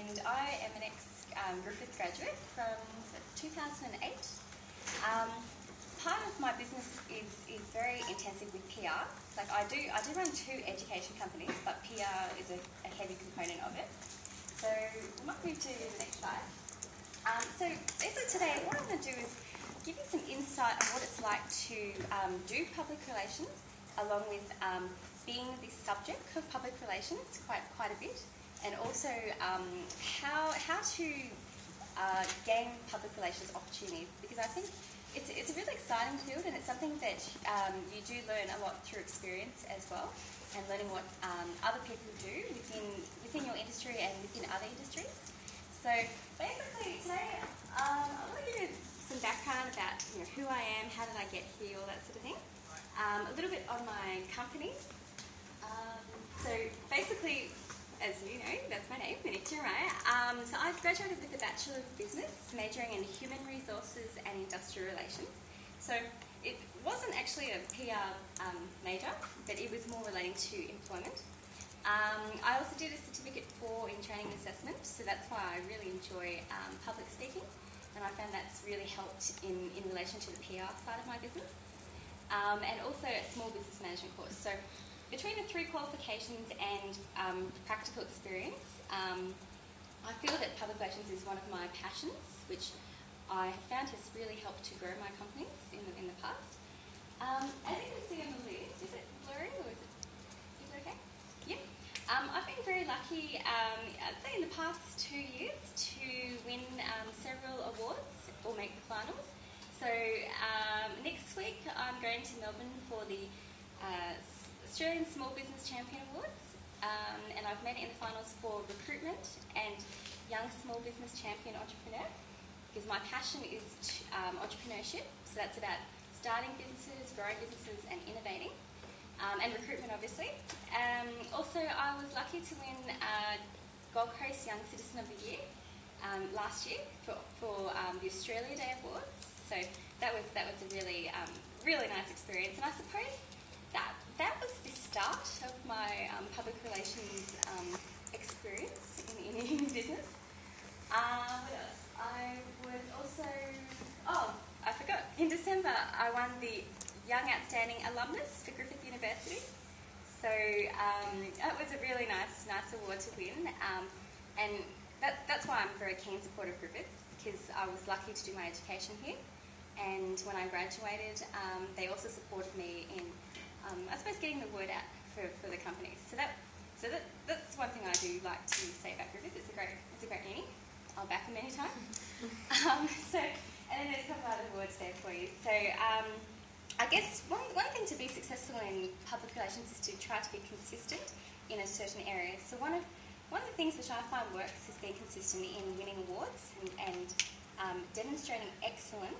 and I am an ex-Griffith graduate from 2008. Part of my business is very intensive with PR. Like I do run 2 education companies, but PR is a heavy component of it. So we might move to the next slide. So basically today what I'm going to do is give you some insight on what it's like to do public relations, along with being the subject of public relations quite a bit, and also how to gain public relations opportunities, because I think it's a really exciting field, and it's something that you do learn a lot through experience as well, and learning what other people do within your industry and within other industries. So basically today I want to give you some background about who I am, how did I get here, all that sort of thing. A little bit on my company. So basically, as you know, that's my name, Monique Jeremiah. So I graduated with a Bachelor of Business, majoring in Human Resources and Industrial Relations. So it wasn't actually a PR major, but it was more relating to employment. I also did a certificate in training and assessment, so that's why I really enjoy public speaking, and I found that's really helped in relation to the PR side of my business. And also a small business management course. So between the 3 qualifications and practical experience, I feel that public relations is one of my passions, which I have found has really helped to grow my companies in the past. As you can see on the list, is it blurry or is it okay? Yeah. I've been very lucky, I'd say in the past 2 years, to win several awards or make the finals. So next week I'm going to Melbourne for the Australian Small Business Champion Awards, and I've made it in the finals for recruitment and Young Small Business Champion Entrepreneur, because my passion is entrepreneurship, so that's about starting businesses, growing businesses and innovating, and recruitment obviously. Also I was lucky to win Gold Coast Young Citizen of the Year last year for the Australia Day Awards. So that was a really nice experience, and I suppose that was the start of my public relations experience in business. What else? I was also I forgot. In December, I won the Young Outstanding Alumnus for Griffith University. So that was a really nice award to win, and that's why I'm a very keen supporter of Griffith, because I was lucky to do my education here. And when I graduated, they also supported me in, I suppose, getting the word out for the company. So that's one thing I do like to say about Griffith. It's a great uni. I'll back them anytime. And then there's a couple other awards there for you. So I guess one thing to be successful in public relations is to try to be consistent in a certain area. So one of the things which I find works is being consistent in winning awards and demonstrating excellence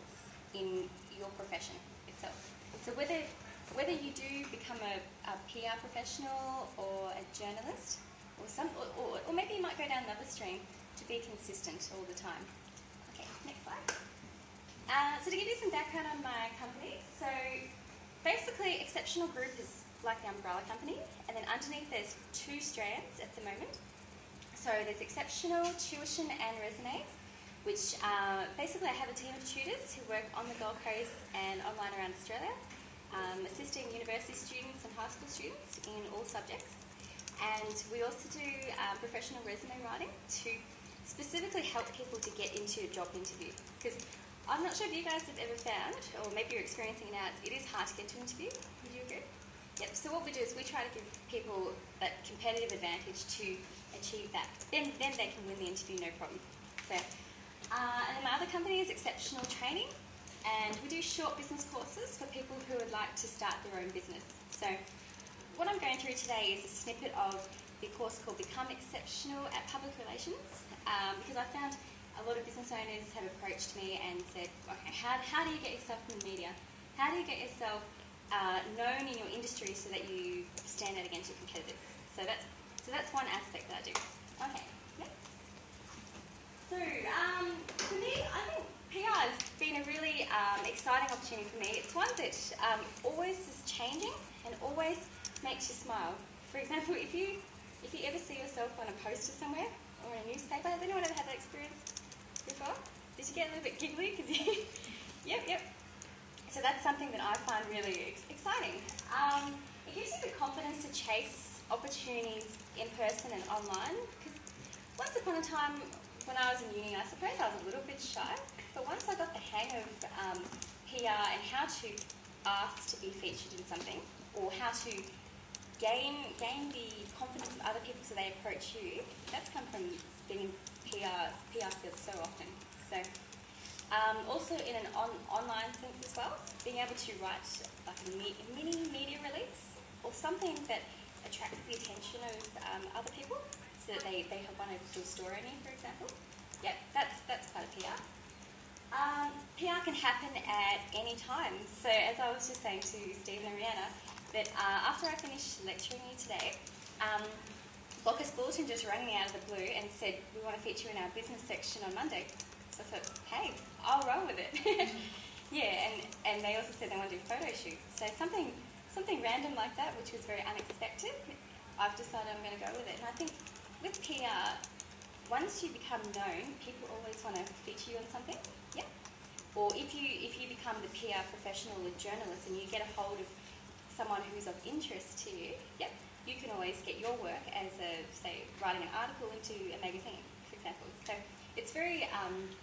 in your profession itself. So whether you do become a PR professional or a journalist or maybe you might go down another stream, to be consistent all the time. Okay, next slide. So to give you some background on my company, so basically Exceptional Group is like the umbrella company, and then underneath there's 2 strands at the moment. So there's Exceptional, Tuition and Resumes, which basically I have a team of tutors who work on the Gold Coast and online around Australia, assisting university students and high school students in all subjects. And we also do professional resume writing to specifically help people to get into a job interview. Because I'm not sure if you guys have ever found, or maybe you're experiencing it now, it is hard to get to an interview. Would you agree? Yep, so what we do is we try to give people that competitive advantage to achieve that. Then they can win the interview, no problem. So. And then my other company is Exceptional Training, and we do short business courses for people who would like to start their own business. So what I'm going through today is a snippet of the course called Become Exceptional at Public Relations, because I found a lot of business owners have approached me and said, okay, how do you get yourself in the media? How do you get yourself known in your industry so that you stand out against your competitors? So that's one aspect that I do. Okay. So, for me, I think PR has been a really exciting opportunity for me. It's one that always is changing and always makes you smile. For example, if you ever see yourself on a poster somewhere or in a newspaper. Has anyone ever had that experience before? Did you get a little bit giggly? Cause yep. So that's something that I find really exciting. It gives you the confidence to chase opportunities in person and online. Because once upon a time, when I was in uni, I suppose I was a little bit shy. But once I got the hang of PR and how to ask to be featured in something, or how to gain the confidence of other people so they approach you, that's come from being in PR field so often. So also in an online sense as well, being able to write like a mini media release or something that attracts the attention of other people so that they want to do a story on you, for example. Yep, that's part of PR. PR can happen at any time. So as I was just saying to Stephen and Rihanna, that after I finished lecturing you today, Locus Bulletin just rang me out of the blue and said, we want to feature in our business section on Monday. So I thought, hey, I'll roll with it. Yeah, and they also said they want to do photo shoots. So something random like that, which was very unexpected, I've decided I'm going to go with it. And I think with PR, once you become known, people always want to feature you on something. Yeah. Or if you become the PR professional or journalist and you get a hold of someone who's of interest to you, yep, you can always get your work as say, writing an article into a magazine, for example. So it's very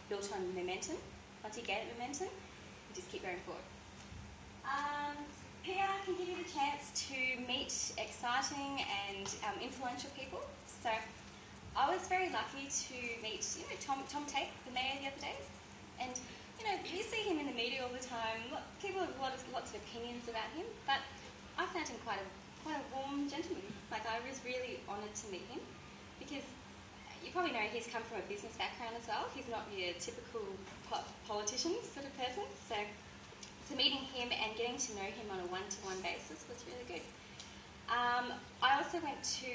built on momentum. Once you get momentum, you just keep going forward. PR can give you the chance to meet exciting and influential people. So I was very lucky to meet, Tom Tate, the mayor, the other day. And, you see him in the media all the time. People have lots of opinions about him, but I found him quite a warm gentleman. Like, I was really honoured to meet him because you probably know he's come from a business background as well. He's not your typical politician sort of person. So meeting him and getting to know him on a one-to-one basis was really good. I also went to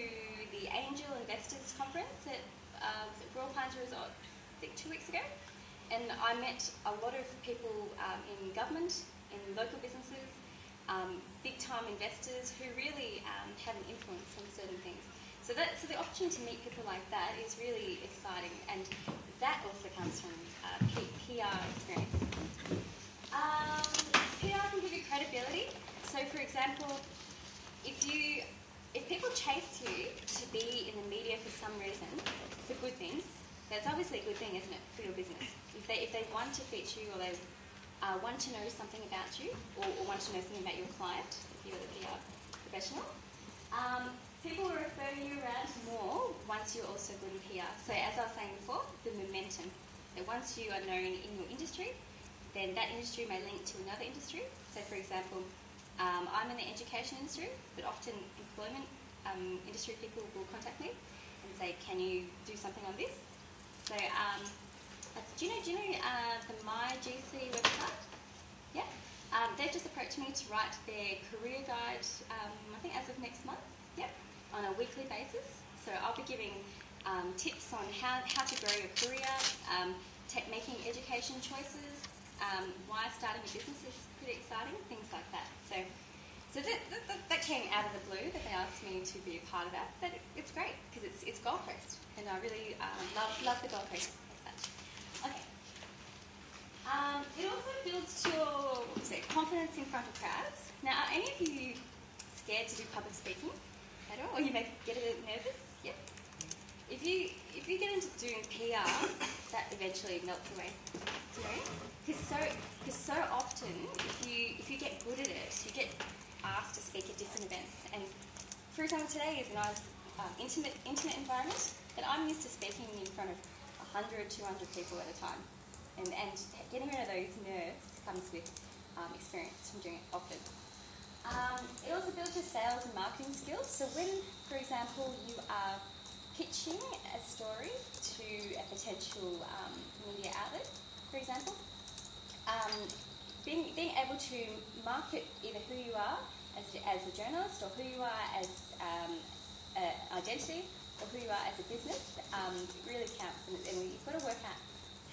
the Angel Investors Conference at Royal Pines Resort, I think 2 weeks ago. And I met a lot of people in government, in local businesses, big-time investors who really have an influence on certain things. So the opportunity to meet people like that is really exciting, and that also comes from PR experience. PR can give you credibility. So, for example, if people chase you to be in the media for some reason, for good things, that's obviously a good thing, isn't it, for your business? If they want to feature you, or they want to know something about you, or want to know something about your client, if you're the PR professional, people will refer you around more once you're also good in PR. So as I was saying before, the momentum. That once you are known in your industry, then that industry may link to another industry. So for example, I'm in the education industry, but often employment industry people will contact me and say, can you do something on this? So do you know the MyGC website? Yeah. They've just approached me to write their career guide, I think as of next month, yep, on a weekly basis. So I'll be giving tips on how to grow your career, making education choices, why starting a business is pretty exciting, things like that. So that came out of the blue that they asked me to be a part of that. But it's great because it's Gold Coast, and I really love the Gold Coast as such. Okay. It also builds your confidence in front of crowds. Now, are any of you scared to do public speaking at all, or you may get a bit nervous? Yeah. If you get into doing PR, that eventually melts away. Do you know? Because so often, if you get good at it, you get asked to speak at different events. And for example, today is a nice intimate environment, but I'm used to speaking in front of 100, 200 people at a time. And getting rid of those nerves comes with experience from doing it often. It also builds your sales and marketing skills. So when, for example, you are pitching a story to a potential media outlet, for example, being able to market either who you are as a journalist, or who you are as an identity, or who you are as a business, really counts. And you've got to work out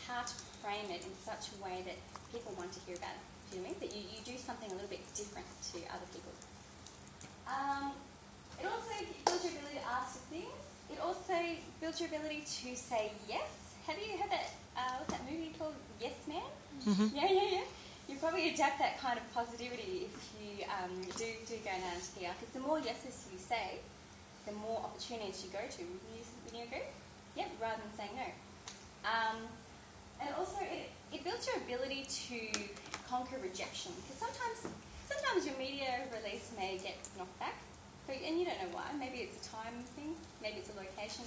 how to frame it in such a way that people want to hear about it. Do you know what I mean? That you do something a little bit different to other people. It also builds your ability to ask for things. it also builds your ability to say yes. Have you heard that, what's that movie called, Yes Man? Mm-hmm. Yeah. You probably adapt that kind of positivity if you do go down to PR, because the more yeses you say, the more opportunities you go to. Would you agree? Yep, rather than saying no. And also, it builds your ability to conquer rejection, because sometimes your media release may get knocked back, and you don't know why. Maybe it's a time thing, maybe it's a location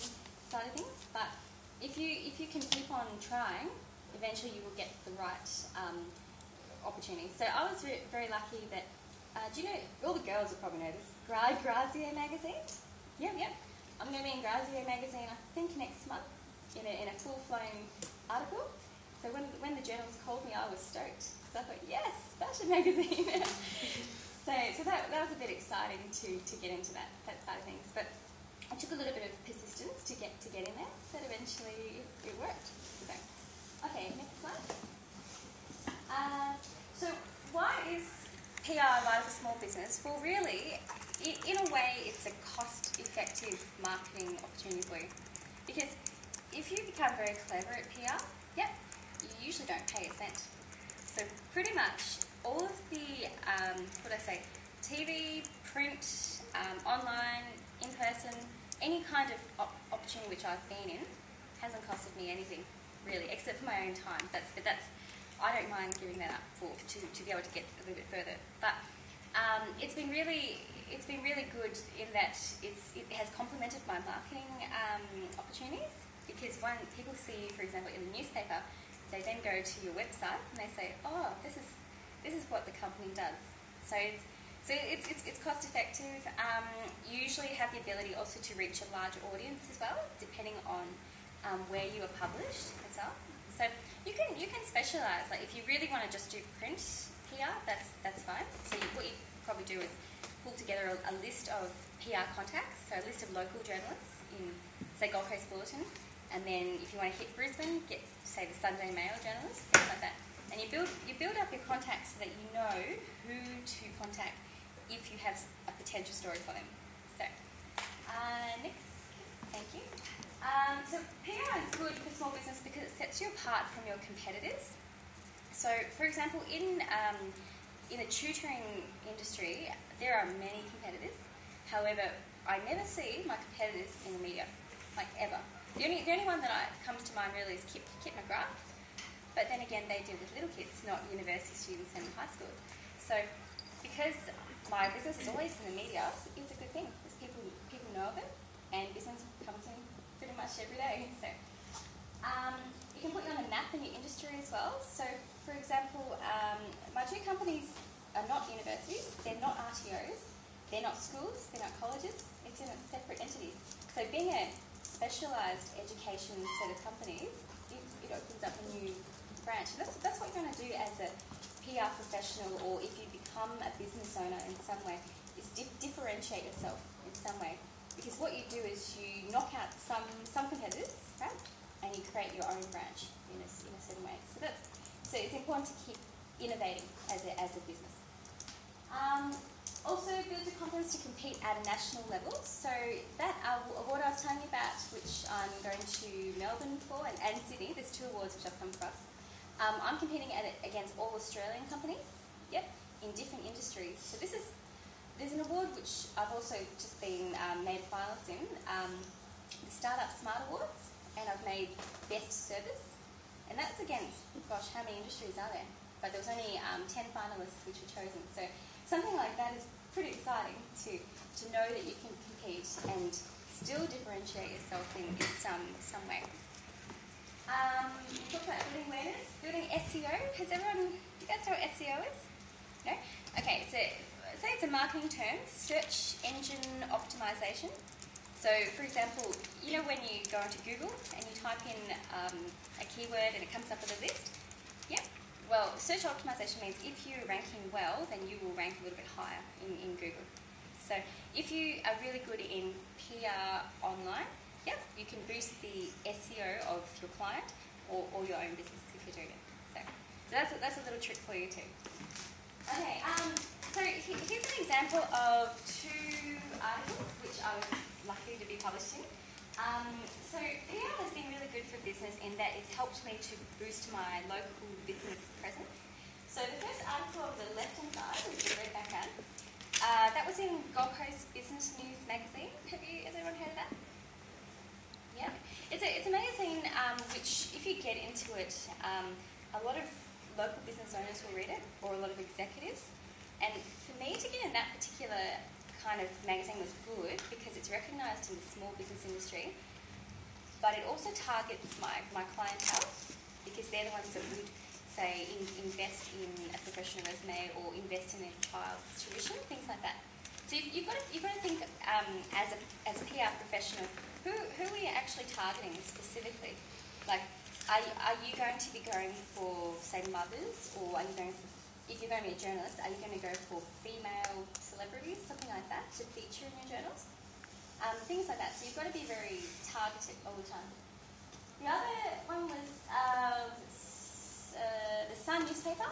side of things, but if you can keep on trying, eventually you will get the right opportunity. So I was very lucky that, do you know, all the girls will probably know this, Grazier magazine? Yep. I'm going to be in Grazier magazine, I think, next month, in a full-flown article. So when the journalist called me, I was stoked. So I thought, yes, fashion magazine. so that was a bit exciting to get into that side of things. But it took a little bit of persistence to get in there, but eventually it worked. So, okay, next slide. So why is PR vital for small business? Well, really, in a way, it's a cost-effective marketing opportunity for you. Because if you become very clever at PR, you usually don't pay a cent. So pretty much all of the, TV, print, online, in person, any kind of opportunity which I've been in hasn't costed me anything, really, except for my own time. I don't mind giving that up to be able to get a little bit further. But it's been really good in that it has complemented my marketing opportunities, because when people see you, for example, in the newspaper, they then go to your website and they say, oh, this is what the company does. So it's cost effective. You usually have the ability also to reach a larger audience as well, depending on where you are published as well. So you can specialise. Like if you really want to just do print PR, that's fine. So what you probably do is pull together a list of PR contacts, so a list of local journalists in, say, Gold Coast Bulletin, and then if you want to hit Brisbane, get, say, the Sunday Mail journalists, things like that. And you build up your contacts so that you know who to contact if you have a potential story for them. So, next, thank you. So PR is good for small business because it sets you apart from your competitors. So, for example, in the tutoring industry, there are many competitors. However, I never see my competitors in the media, like ever. The only one that comes to mind really is Kit McGrath. But then again, they deal with little kids, not university students and high schools. So, because my business is always in the media, it's a good thing because people know of it, and business comes in pretty much every day. So, you can put you on the map in your industry as well. So, for example, my two companies are not universities, they're not RTOs, they're not schools, they're not colleges, it's in a separate entity. So being a specialised education set of companies, it opens up a new branch. And that's what you're going to do as a PR professional, or if you become a business owner in some way, is differentiate yourself in some way. Because what you do is you knock out some competitors, right? And you create your own branch in a certain way. So it's important to keep innovating as a business. Also build your confidence to compete at a national level. So that award I was telling you about, which I'm going to Melbourne for, and Sydney, there's 2 awards which I've come across. I'm competing against all Australian companies, in different industries. So there's an award which I've also just been made finalist in, the Startup Smart Awards, and I've made Best Service. And that's against, gosh, how many industries are there? But there was only 10 finalists which were chosen. So something like that is pretty exciting to know that you can compete and still differentiate yourself in some way. We talked about building awareness, building SEO. Do you guys know what SEO is? No? Okay, say it's a marketing term, search engine optimization. So, for example, you know when you go into Google and you type in a keyword and it comes up with a list? Yeah. Well, search optimization means if you're ranking well, then you will rank a little bit higher in Google. So, if you are really good in PR online, you can boost the SEO of your client or your own business if you're doing it. So that's a little trick for you too. Okay, so here's an example of 2 articles which I was lucky to be published in. So PR has been really good for business in that it's helped me to boost my local business presence. So the first article on the left-hand side with the red background, that was in Gold Coast Business News magazine. Has anyone heard of that? Yeah. It's a magazine which, if you get into it, a lot of local business owners will read it, or a lot of executives. And for me to get in that particular kind of magazine was good because it's recognised in the small business industry, but it also targets my clientele because they're the ones that would, say, invest in a professional resume or invest in their child's tuition, things like that. So you've got to think as a PR professional, who are you actually targeting specifically? Like, are you going to be going for, say, mothers, or are you going for, if you're going to be a journalist, are you going to go for female celebrities, something like that, to feature in your journals? Things like that. So you've got to be very targeted all the time. The other one was the Sun newspaper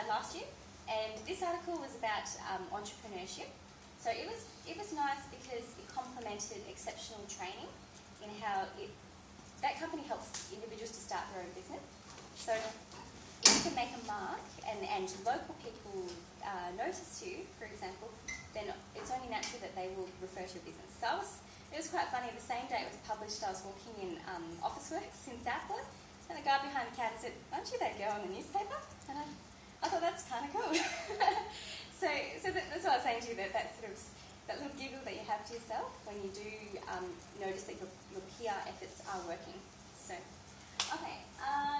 last year, and this article was about entrepreneurship. So it was nice because it complemented exceptional training in how that company helps individuals to start their own business. So if you can make a mark and local people notice you, for example, then it's only natural that they will refer to your business. So it was quite funny. The same day it was published, I was walking in Officeworks in Southport, and the guy behind the counter said, "Aren't you that girl in the newspaper?" And I thought that's kind of cool. so that's what I was saying to you, that sort of that little giggle that you have to yourself when you do notice that your PR efforts are working. So, okay,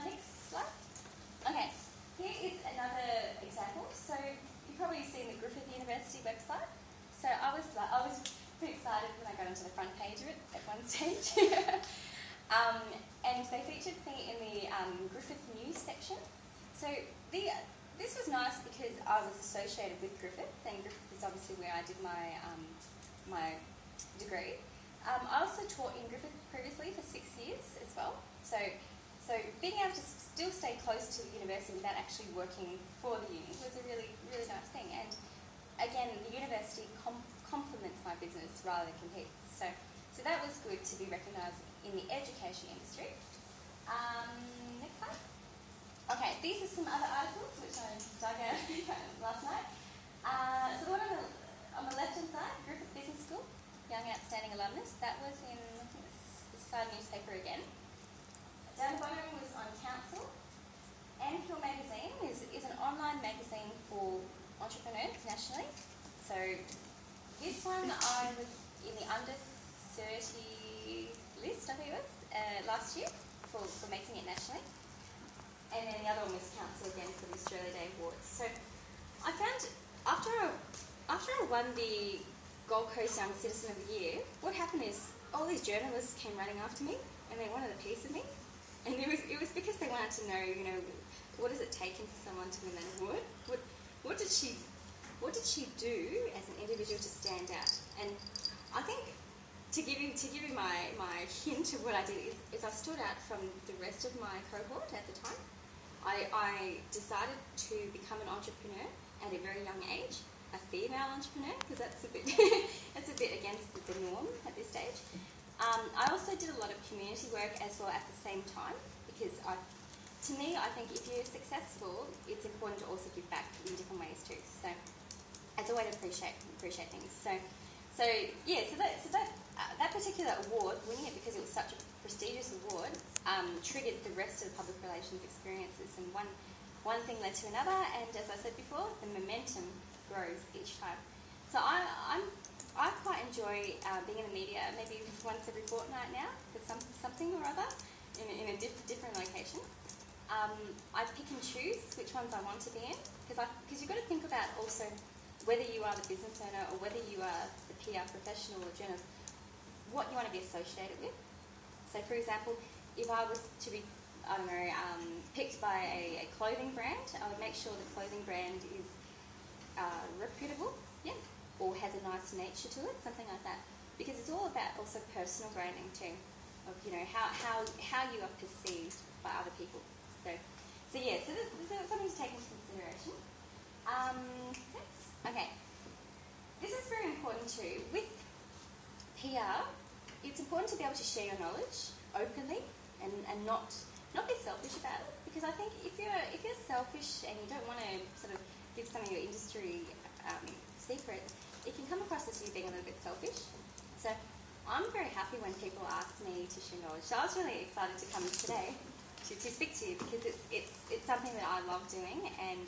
next slide. Okay, here is another example. So you've probably seen the Griffith University website. So I was pretty excited when I got onto the front page of it at one stage. And they featured me in the Griffith News section. So this was nice because I was associated with Griffith, and Griffith is obviously where I did my degree. I also taught in Griffith previously for 6 years as well. So being able to still stay close to the university without actually working for the uni was a really, really nice thing. And again, the university complements my business rather than competes. So that was good to be recognised in the education industry. Next slide. Okay, these are some other articles which I dug out last night. So the one on the left-hand side, Griffith Business School, Young Outstanding Alumnus, that was in, I think it's the Sun newspaper again. Down the bottom was on council. Amphil magazine is an online magazine for entrepreneurs nationally. So this one I was in the under 30 list, I think it was, last year for making it nationally. And then the other one was council again for the Australia Day Awards. So I found after I won the Gold Coast Young Citizen of the Year, what happened is all these journalists came running after me and they wanted a piece of me. And it was because they wanted to know, what does it take for someone to win that award? What did she do as an individual to stand out? And I think to give you my hint of what I did is I stood out from the rest of my cohort at the time. I decided to become an entrepreneur at a very young age, a female entrepreneur, because that's a bit against the norm at this stage. I also did a lot of community work as well at the same time, because to me, I think if you're successful, it's important to also give back in different ways too. So as a way to appreciate things. So that particular award, winning it because it was such a prestigious award, triggered the rest of the public relations experiences, and one thing led to another, and as I said before, the momentum grows each time. So I quite enjoy being in the media, maybe once every fortnight now, for something or other, in a different location. I pick and choose which ones I want to be in, because you've got to think about also whether you are the business owner or whether you are the PR professional or journalist, what you want to be associated with. So, for example, if I was to be, picked by a clothing brand, I would make sure the clothing brand is reputable, or has a nice nature to it, something like that. Because it's all about also personal branding too, of how you are perceived by other people. So there's something to take into consideration. Okay, this is very important too. With PR, it's important to be able to share your knowledge openly and not be selfish about it, because I think if you're selfish and you don't want to sort of give some of your industry secrets, it can come across as you being a little bit selfish. So I'm very happy when people ask me to share knowledge. So I was really excited to come today to speak to you, because it's something that I love doing, and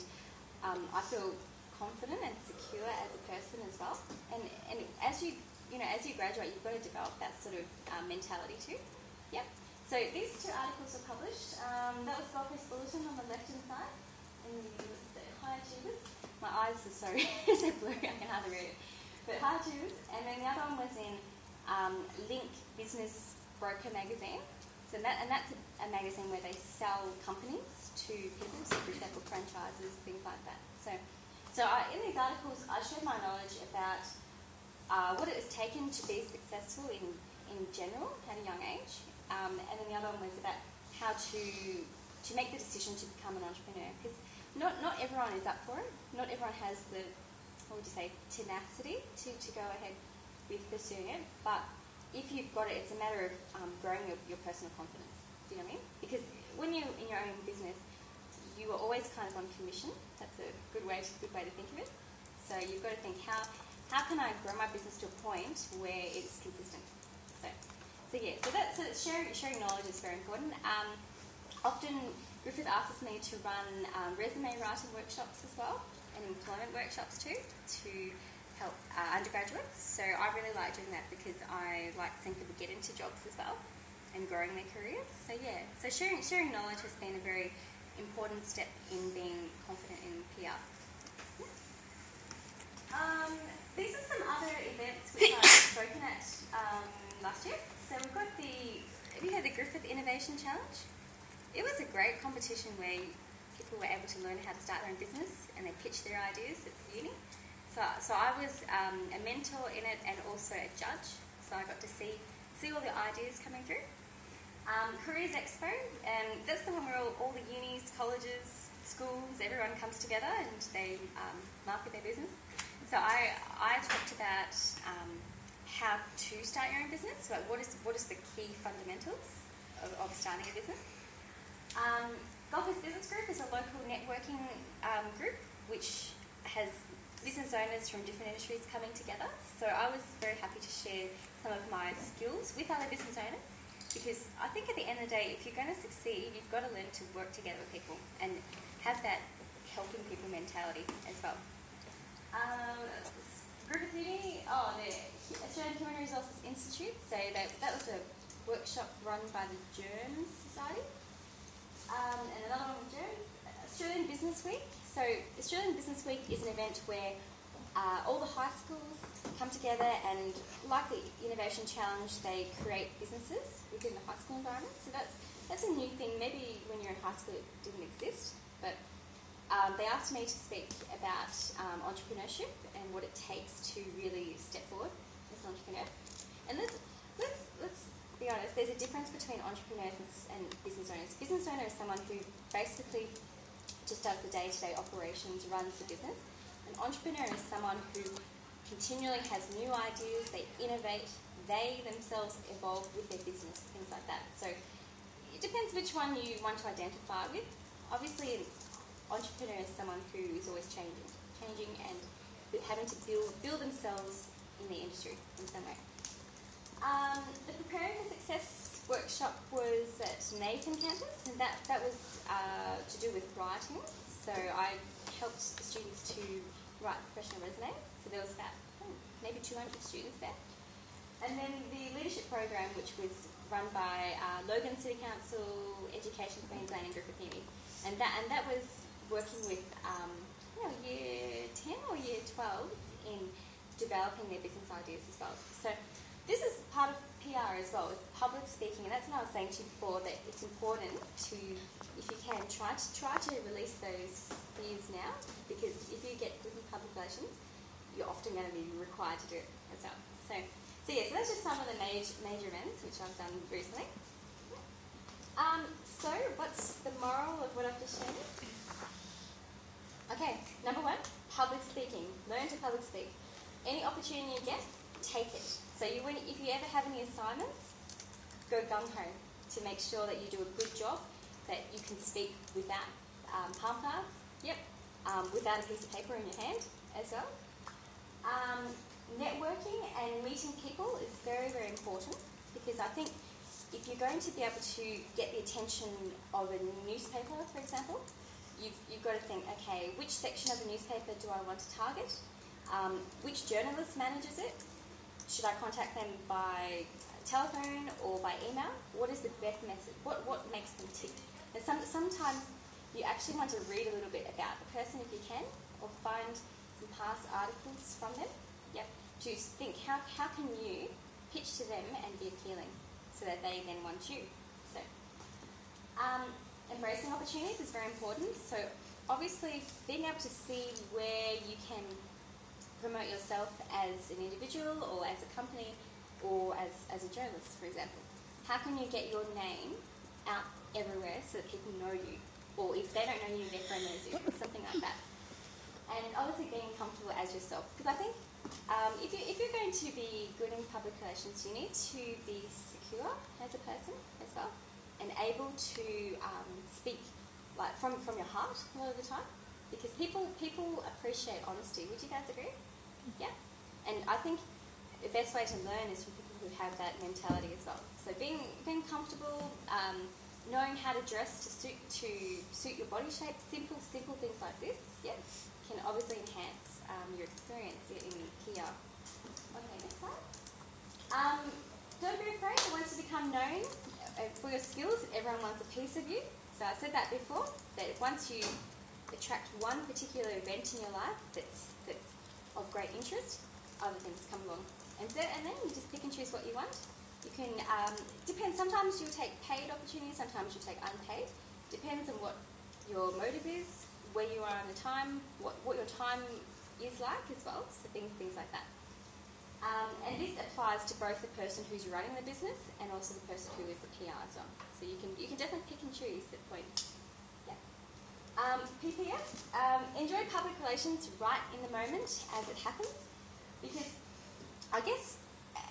I feel confident and secure as a person as well. And as you graduate, you've got to develop that sort of mentality too. Yep. So these two articles were published. That was Gold Coast Bulletin on the left-hand side, in the High Achievers. My eyes are so blurry, I can hardly read it. But High Achievers, and then the other one was in Link Business Broker magazine. So that's a magazine where they sell companies to people, so for example franchises, things like that. So in these articles, I shared my knowledge about what it has taken to be successful in general at a young age. And then the other one was about how to make the decision to become an entrepreneur, because not everyone is up for it. Not everyone has the, tenacity to go ahead with pursuing it. But if you've got it, it's a matter of growing your personal confidence. Do you know what I mean? Because when you're in your own business, you are always kind of on commission. That's a good way to think of it. So you've got to think, how can I grow my business to a point where it's consistent? So sharing knowledge is very important. Often Griffith asks me to run resume writing workshops as well, and employment workshops too, to help undergraduates. So I really like doing that, because I like seeing people get into jobs as well and growing their careers. So sharing knowledge has been a very important step in being confident in PR. These are some other events which I've spoken at last year. So we've got have you heard the Griffith Innovation Challenge? It was a great competition where people were able to learn how to start their own business, and they pitched their ideas at the uni. So I was a mentor in it and also a judge. So I got to see all the ideas coming through. Careers Expo, and that's the one where all the unis, colleges, schools, everyone comes together and they market their business. So I talked about how to start your own business, like what is the key fundamentals of starting a business. Gold Coast Business Group is a local networking group which has business owners from different industries coming together. So I was very happy to share some of my skills with other business owners, because I think at the end of the day, if you're going to succeed, you've got to learn to work together with people and have that helping people mentality as well. Griffith Uni, the Australian Human Resources Institute, so that was a workshop run by the Germs Society. And another one with Germs, Australian Business Week. So Australian Business Week is an event where all the high schools come together, and like the Innovation Challenge, they create businesses within the high school environment. So that's a new thing. Maybe when you're in high school it didn't exist, but they asked me to speak about entrepreneurship and what it takes to really step forward as an entrepreneur. And let's be honest, there's a difference between entrepreneurs and business owners. Business owner is someone who basically just does the day-to-day operations, runs the business. An entrepreneur is someone who continually has new ideas, they innovate, they themselves evolve with their business, things like that. So it depends which one you want to identify with. Obviously, an entrepreneur is someone who is always changing and having to build themselves in the industry in some way. The Preparing for Success workshop was at Nathan campus, and that was to do with writing. So I helped the students to write professional resumes. So there was about maybe 200 students there. And then the leadership program, which was run by Logan City Council, Education Queensland and Griffith Uni. And that was working with year 10 or year 12 in developing their business ideas as well. So this is part of PR as well, it's public speaking, and that's what I was saying to you before, that it's important to, if you can, try to release those fears now, because if you get good in public relations, you're often going to be required to do it as well. So that's just some of the major events which I've done recently. So what's the moral of what I've just shared? Okay, number one, public speaking. Learn to public speak. Any opportunity you get, take it. So if you ever have any assignments, go gung-ho to make sure that you do a good job, that you can speak without palm cards, without a piece of paper in your hand as well. Networking and meeting people is very, very important, because I think if you're going to be able to get the attention of a newspaper, for example, you've got to think, okay, which section of the newspaper do I want to target? Which journalist manages it? Should I contact them by telephone or by email? What is the best method? What makes them tick? And sometimes you actually want to read a little bit about the person if you can, or find some past articles from them. To think, how can you pitch to them and be appealing so that they then want you? So, embracing opportunities is very important. So, obviously, being able to see where you can promote yourself as an individual or as a company or as a journalist, for example. How can you get your name out everywhere so that people know you? Or if they don't know you, their friend knows you, something like that. And obviously being comfortable as yourself. Because I think if you're going to be good in public relations, you need to be secure as a person as well, and able to speak like from your heart a lot of the time, because people appreciate honesty. Would you guys agree? Yeah. And I think the best way to learn is from people who have that mentality as well. So being comfortable, knowing how to dress to suit your body shape, simple things like this, can obviously enhance your experience in PR. Okay, next slide. Don't be afraid. Once you become known for your skills, everyone wants a piece of you. So I said that before, that once you attract one particular event in your life that's of great interest, other things come along. And then you just pick and choose what you want. You can, depends, sometimes you'll take paid opportunities, sometimes you'll take unpaid. Depends on what your motive is, where you are in the time, what your time is like as well, so things like that. And this applies to both the person who's running the business and also the person who is the PR as well. So you can definitely pick and choose the points. PPS, enjoy public relations right in the moment as it happens, because I guess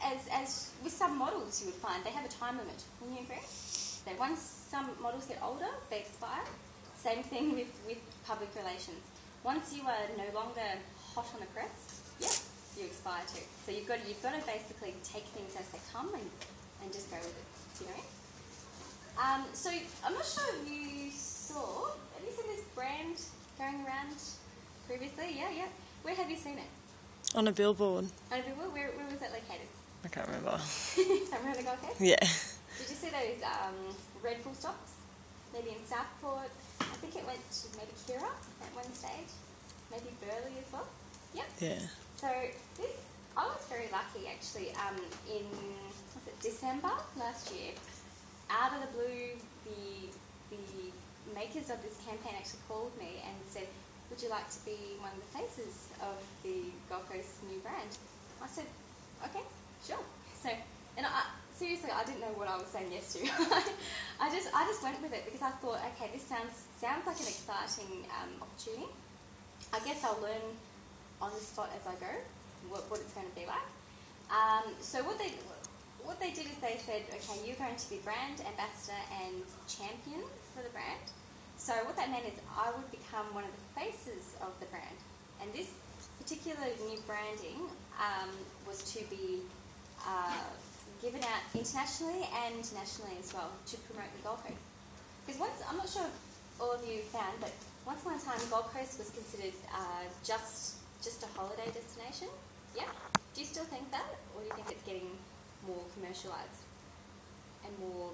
as with some models you would find they have a time limit. Wouldn't you agree? That once some models get older, they expire. Same thing with public relations. Once you are no longer hot on the press, you expire too. So you've got to basically take things as they come and just go with it. Do you know? So I'm not sure if you saw. Have you seen this brand going around previously? Yeah. Where have you seen it? On a billboard. On a billboard? Where was that located? I can't remember. Somewhere on the Gold Coast? Yeah. Did you see those red full stops? Maybe in Southport. I think it went to maybe Kira at one stage. Maybe Burleigh as well. Yep. Yeah. So I was very lucky actually. In December last year, out of the blue, the makers of this campaign actually called me and said, "Would you like to be one of the faces of the Gold Coast new brand?" I said, "Okay, sure." So, and seriously, I didn't know what I was saying yes to. I just went with it because I thought, okay, this sounds like an exciting opportunity. I guess I'll learn on the spot as I go what it's going to be like. So what they did is they said, okay, you're going to be brand ambassador and champion for the brand. So what that meant is I would become one of the faces of the brand. And this particular new branding was to be given out internationally and nationally as well to promote the Gold Coast. Because I'm not sure if all of you found, but once upon a time Gold Coast was considered just a holiday destination. Yeah? Do you still think that? Or do you think it's getting more commercialised and more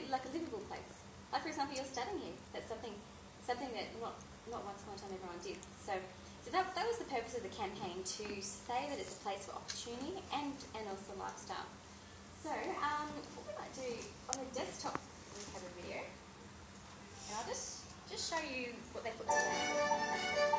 like a livable place? Like, for example, you're studying here. That's something that not once upon a time everyone did. So that was the purpose of the campaign, to say that it's a place for opportunity and also lifestyle. So what we might do on the desktop, we have a video, and I'll just show you what they put together.